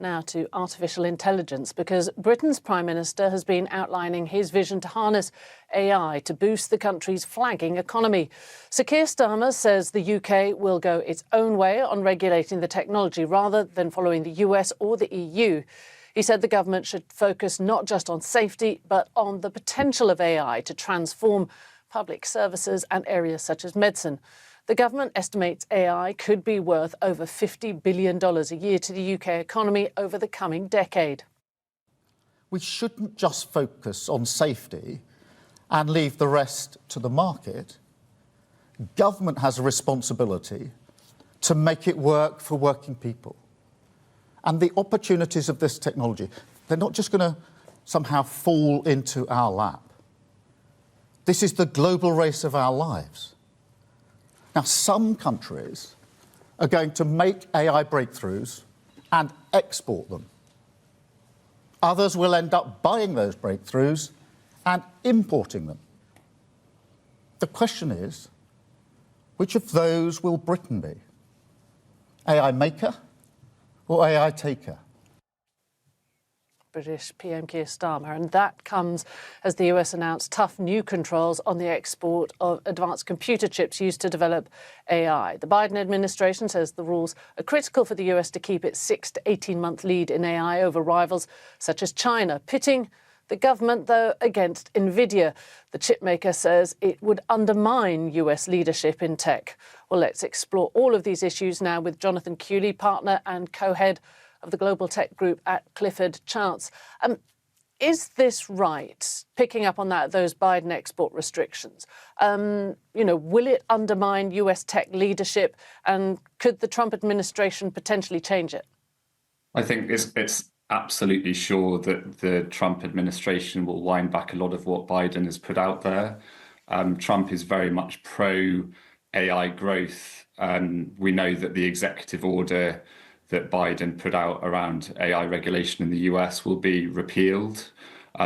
Now to artificial intelligence, because Britain's Prime Minister has been outlining his vision to harness AI to boost the country's flagging economy. Sir Keir Starmer says the UK will go its own way on regulating the technology rather than following the US or the EU. He said the government should focus not just on safety, but on the potential of AI to transform public services and areas such as medicine. The government estimates AI could be worth over $50 billion a year to the UK economy over the coming decade. We shouldn't just focus on safety and leave the rest to the market. Government has a responsibility to make it work for working people. And the opportunities of this technology, they're not just going to somehow fall into our lap. This is the global race of our lives. Now, some countries are going to make AI breakthroughs and export them. Others will end up buying those breakthroughs and importing them. The question is, which of those will Britain be? AI maker or AI taker? British PM Keir Starmer, and that comes as the US announced tough new controls on the export of advanced computer chips used to develop AI. The Biden administration says the rules are critical for the US to keep its 6 to 18-month lead in AI over rivals such as China, pitting the government, though, against NVIDIA. The chipmaker says it would undermine US leadership in tech. Well, let's explore all of these issues now with Jonathan Kewley, partner and co-head of the Global Tech Group at Clifford Chance. Is this right, picking up on those Biden export restrictions? Will it undermine US tech leadership, and could the Trump administration potentially change it? I think it's absolutely sure that the Trump administration will wind back a lot of what Biden has put out there. Trump is very much pro-AI growth. We know that the executive order that Biden put out around AI regulation in the US will be repealed.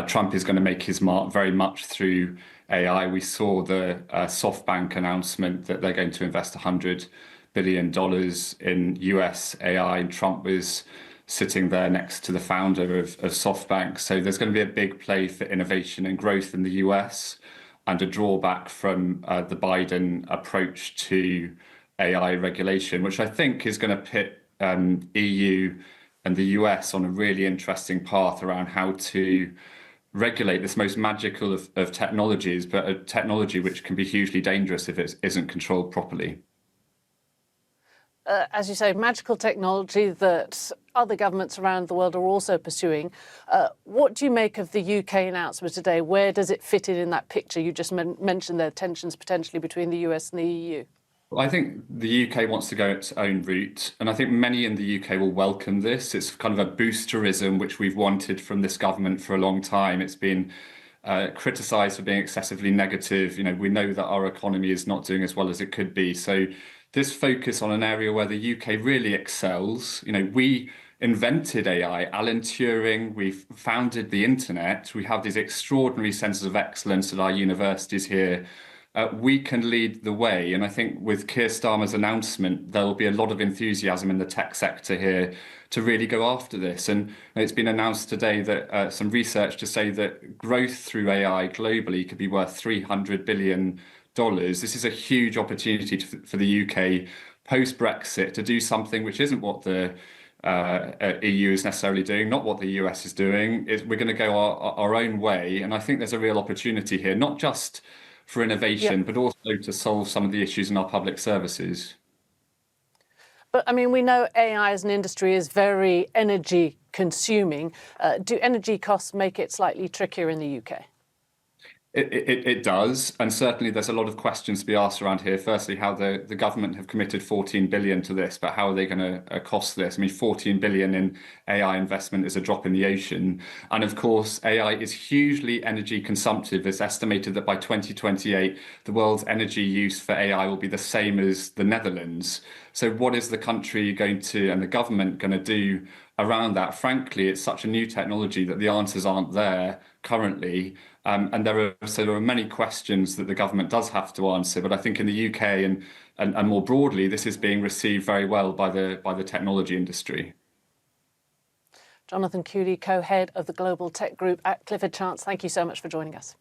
Trump is going to make his mark very much through AI. We saw the SoftBank announcement that they're going to invest $100 billion in US AI, and Trump was sitting there next to the founder of SoftBank. So there's going to be a big play for innovation and growth in the US, and a drawback from the Biden approach to AI regulation, which I think is going to pit EU and the US on a really interesting path around how to regulate this most magical of technologies, but a technology which can be hugely dangerous if it isn't controlled properly. As you say, magical technology that other governments around the world are also pursuing. What do you make of the UK announcement today? Where does it fit in that picture? You just mentioned there are tensions potentially between the US and the EU. I think the UK wants to go its own route, and I think many in the UK will welcome this. It's kind of a boosterism which we've wanted from this government for a long time. It's been criticised for being excessively negative. We know that our economy is not doing as well as it could be. So this focus on an area where the UK really excels. We invented AI, Alan Turing, we've founded the internet. We have these extraordinary centres of excellence at our universities here. We can lead the way. And I think with Keir Starmer's announcement, there will be a lot of enthusiasm in the tech sector here to really go after this. And it's been announced today that some research to say that growth through AI globally could be worth $300 billion. This is a huge opportunity for the UK post-Brexit to do something which isn't what the EU is necessarily doing, not what the US is doing. We're going to go our own way. And I think there's a real opportunity here, not just for innovation, but also to solve some of the issues in our public services. But I mean, we know AI as an industry is very energy consuming. Do energy costs make it slightly trickier in the UK? It does, and certainly there's a lot of questions to be asked around here. Firstly, how the government have committed $14 billion to this, but how are they going to cost this? I mean, $14 billion in AI investment is a drop in the ocean. And of course, AI is hugely energy consumptive. It's estimated that by 2028, the world's energy use for AI will be the same as the Netherlands. So what is the country going to, and the government going to do around that? Frankly, it's such a new technology that the answers aren't there currently. And there are many questions that the government does have to answer. But I think in the UK and more broadly, this is being received very well by the technology industry. Jonathan Kewley, co-head of the Global Tech Group at Clifford Chance, thank you so much for joining us.